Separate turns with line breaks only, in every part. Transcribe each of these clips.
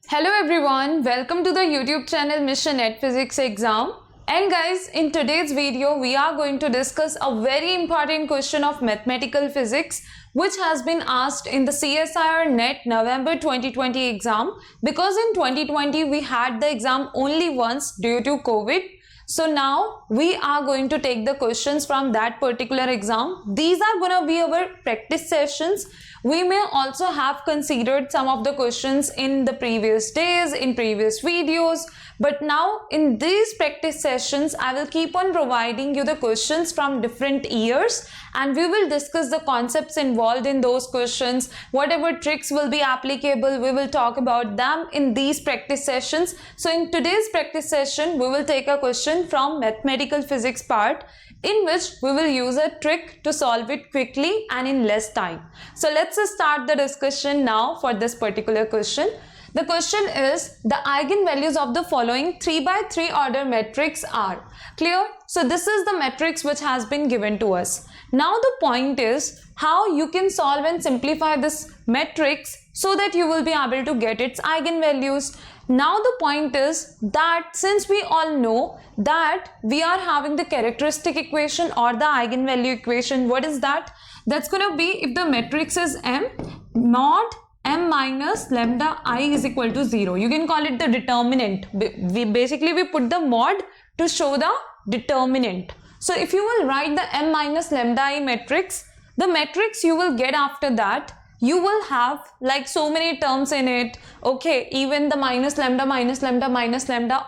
Hello everyone, welcome to the YouTube channel Mission Net Physics Exam. And guys, in today's video, we are going to discuss a very important question of mathematical physics which has been asked in the CSIR NET November 2020 exam, because in 2020 we had the exam only once due to COVID. So now we are going to take the questions from that particular exam. These are going to be our practice sessions. We may also have considered some of the questions in the previous days, in previous videos, but now in these practice sessions, I will keep on providing you the questions from different years, and we will discuss the concepts involved in those questions. Whatever tricks will be applicable, we will talk about them in these practice sessions. So in today's practice session, we will take a question from mathematical physics part, in which we will use a trick to solve it quickly and in less time. So let's start the discussion now for this particular question. The question is, the eigenvalues of the following 3 by 3 order matrix are. Clear? So this is the matrix which has been given to us. Now the point is how you can solve and simplify this matrix so that you will be able to get its eigenvalues. Now the point is that since we all know that we are having the characteristic equation or the eigenvalue equation, what is that? That's going to be, if the matrix is M, mod M minus lambda I is equal to 0. You can call it the determinant. We put the mod to show the determinant. So if you will write the M minus lambda I matrix, the matrix you will get after that, you will have like so many terms in it. Okay, even the minus lambda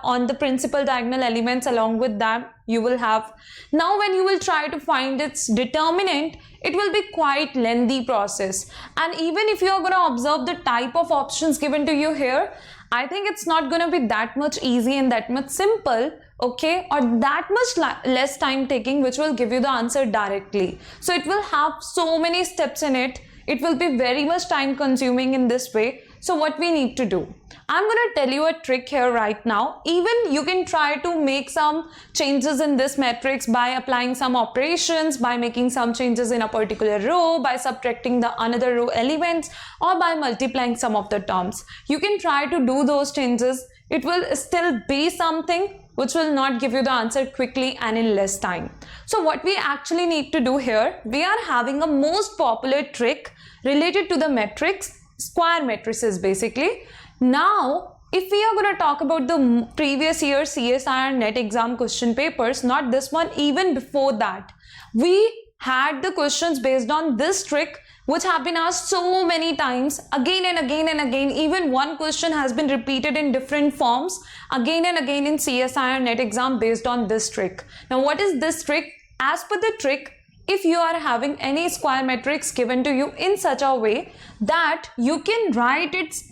on the principal diagonal elements along with that you will have. Now when you will try to find its determinant, it will be quite lengthy process. And even if you are going to observe the type of options given to you here, I think it's not going to be that much easy and that much simple, okay, or that much less time taking, which will give you the answer directly. So it will have so many steps in it. It will be very much time consuming in this way. So what we need to do? I'm going to tell you a trick here right now. Even you can try to make some changes in this matrix by applying some operations, by making some changes in a particular row, by subtracting the another row elements, or by multiplying some of the terms. You can try to do those changes. It will still be something which will not give you the answer quickly and in less time. So what we actually need to do here, we are having a most popular trick related to the matrix, square matrices basically. Now, if we are going to talk about the previous year CSIR NET exam question papers, not this one, even before that, we had the questions based on this trick which have been asked so many times, again and again and again. Even one question has been repeated in different forms again and again in CSIR NET exam based on this trick. Now what is this trick? As per the trick, if you are having any square matrix given to you in such a way that you can write its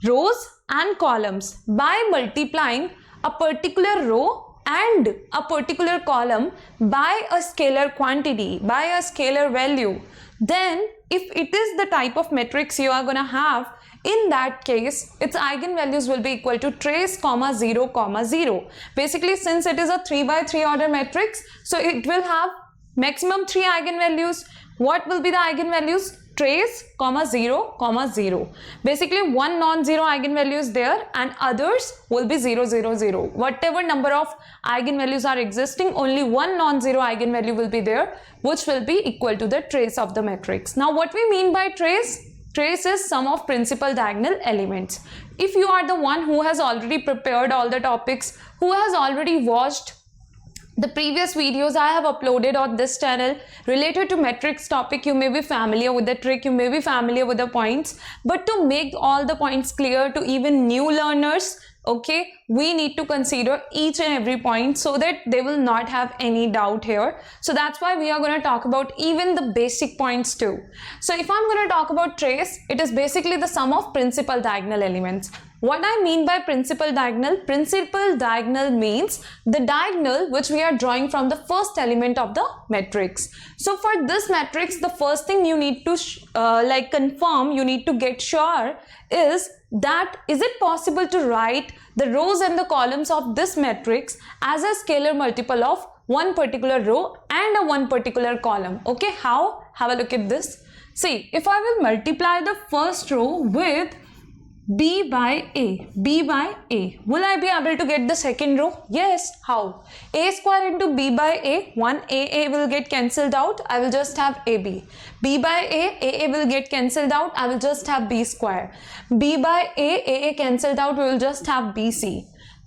rows and columns by multiplying a particular row and a particular column by a scalar quantity, by a scalar value, then if it is the type of matrix you are going to have, in that case its eigenvalues will be equal to trace, 0, 0. Basically, since it is a 3 by 3 order matrix, so it will have maximum 3 eigenvalues. What will be the eigenvalues? Trace, 0, 0. Basically, one non-zero eigenvalue is there and others will be 0, 0, 0. Whatever number of eigenvalues are existing, only one non-zero eigenvalue will be there, which will be equal to the trace of the matrix. Now, what we mean by trace? Trace is sum of principal diagonal elements. If you are the one who has already prepared all the topics, who has already watched the previous videos I have uploaded on this channel related to matrix topic, you may be familiar with the trick, you may be familiar with the points, but to make all the points clear to even new learners, okay, we need to consider each and every point so that they will not have any doubt here. So that's why we are going to talk about even the basic points too. So if I'm going to talk about trace, it is basically the sum of principal diagonal elements. What I mean by principal diagonal means the diagonal which we are drawing from the first element of the matrix. So for this matrix, the first thing you need to confirm, you need to get sure is that is it possible to write the rows and the columns of this matrix as a scalar multiple of one particular row and a one particular column. Okay, how? Have a look at this. See, if I will multiply the first row with B by A. B by A. Will I be able to get the second row? Yes. How? A square into B by A. 1AA will get cancelled out. I will just have AB. B by A. AA will get cancelled out. I will just have B square. B by A. AA cancelled out. We will just have BC.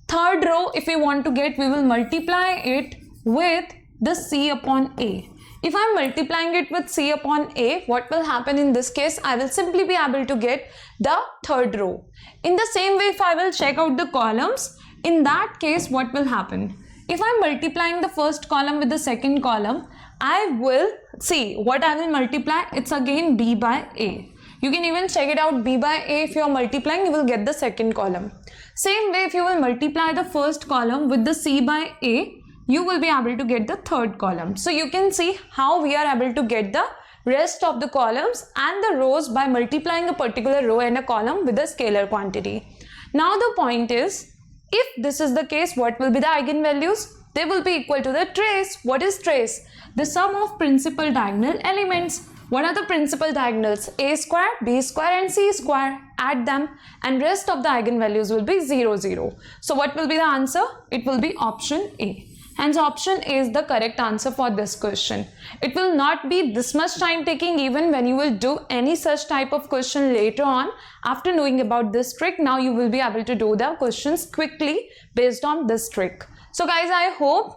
Third row, if we want to get, we will multiply it with the C upon A. If I am multiplying it with C upon A, what will happen in this case? I will simply be able to get the third row. In the same way, if I will check out the columns, in that case, what will happen? If I am multiplying the first column with the second column, I will see what I will multiply. It's again B by A. You can even check it out, B by A. If you are multiplying, you will get the second column. Same way, if you will multiply the first column with the C by A, you will be able to get the third column. So you can see how we are able to get the rest of the columns and the rows by multiplying a particular row and a column with a scalar quantity. Now the point is, if this is the case, what will be the eigenvalues? They will be equal to the trace. What is trace? The sum of principal diagonal elements. What are the principal diagonals? A square, B square and C square. Add them and rest of the eigenvalues will be 0, 0. So what will be the answer? It will be option A. Hence option A is the correct answer for this question. It will not be this much time taking even when you will do any such type of question later on. After knowing about this trick, now you will be able to do the questions quickly based on this trick. So guys, I hope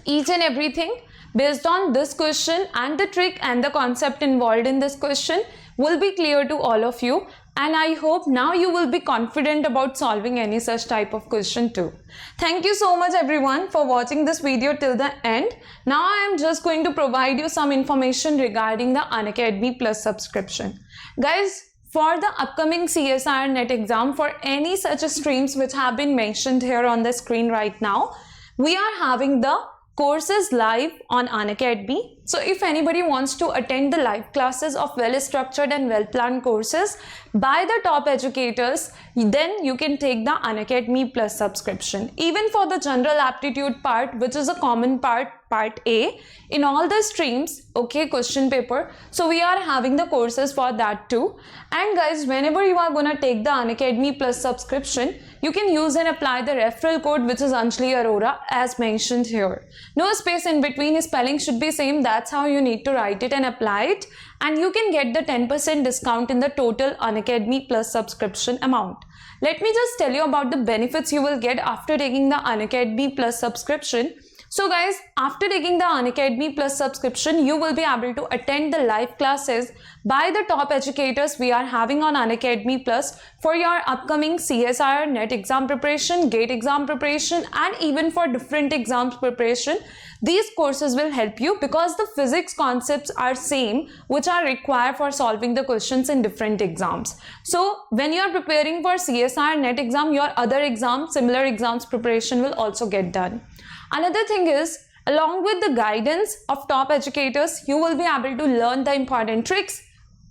each and everything based on this question and the trick and the concept involved in this question will be clear to all of you. And I hope now you will be confident about solving any such type of question too. Thank you so much everyone for watching this video till the end. Now I am just going to provide you some information regarding the Unacademy Plus subscription. Guys, for the upcoming CSIR NET exam, for any such streams which have been mentioned here on the screen right now, we are having the courses live on Unacademy. So if anybody wants to attend the live classes of well-structured and well-planned courses by the top educators, then you can take the Unacademy Plus subscription. Even for the general aptitude part, which is a common part, part A, in all the streams, okay, question paper. So we are having the courses for that too. And guys, whenever you are gonna take the Unacademy Plus subscription, you can use and apply the referral code, which is Anjali Arora, as mentioned here. No space in between, spelling should be same. That's how you need to write it and apply it. And you can get the 10% discount in the total Unacademy Plus subscription amount. Let me just tell you about the benefits you will get after taking the Unacademy Plus subscription. So guys, after taking the Unacademy Plus subscription, you will be able to attend the live classes by the top educators we are having on Unacademy Plus for your upcoming CSIR NET exam preparation, GATE exam preparation, and even for different exams preparation. These courses will help you because the physics concepts are same, which are required for solving the questions in different exams. So when you are preparing for CSIR NET exam, your other exams, similar exams preparation will also get done. Another thing is, along with the guidance of top educators, you will be able to learn the important tricks,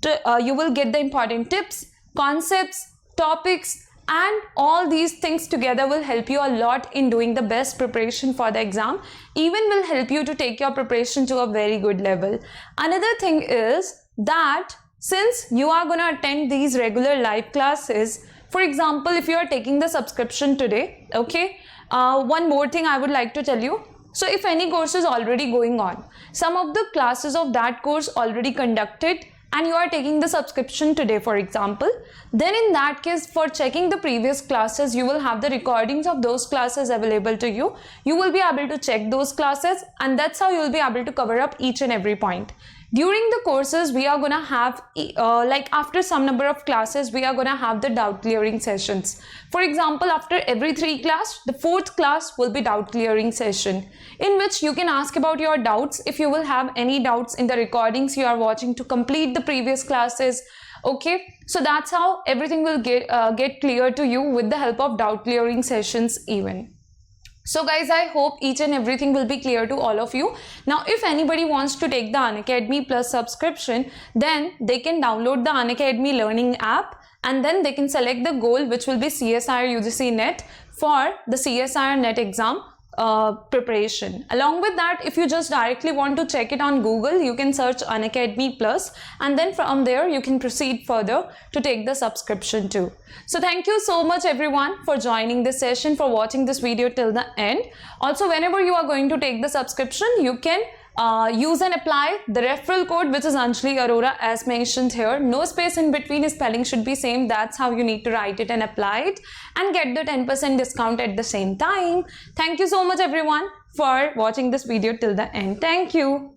you will get the important tips, concepts, topics, and all these things together will help you a lot in doing the best preparation for the exam, even will help you to take your preparation to a very good level. Another thing is that since you are going to attend these regular live classes, for example, if you are taking the subscription today, okay, one more thing I would like to tell you. So if any course is already going on, some of the classes of that course already conducted, and you are taking the subscription today, for example, then in that case, for checking the previous classes, you will have the recordings of those classes available to you. You will be able to check those classes, and that's how you will be able to cover up each and every point. During the courses, we are gonna have, like after some number of classes, we are gonna have the doubt clearing sessions. For example, after every 3 class, the 4th class will be doubt clearing session, in which you can ask about your doubts if you will have any doubts in the recordings you are watching to complete the previous classes. Okay, so that's how everything will get clear to you with the help of doubt clearing sessions even. So guys, I hope each and everything will be clear to all of you. Now, if anybody wants to take the Unacademy Plus subscription, then they can download the Unacademy Learning app, and then they can select the goal, which will be CSIR UGC NET for the CSIR NET exam preparation. Along with that, if you just directly want to check it on Google, you can search Unacademy Plus, and then from there you can proceed further to take the subscription too. So thank you so much everyone for joining this session, for watching this video till the end. Also, whenever you are going to take the subscription, you can use and apply the referral code, which is Anjali Arora, as mentioned here. No space in between, spelling should be same. That's how you need to write it and apply it, and get the 10% discount at the same time. Thank you so much everyone for watching this video till the end. Thank you.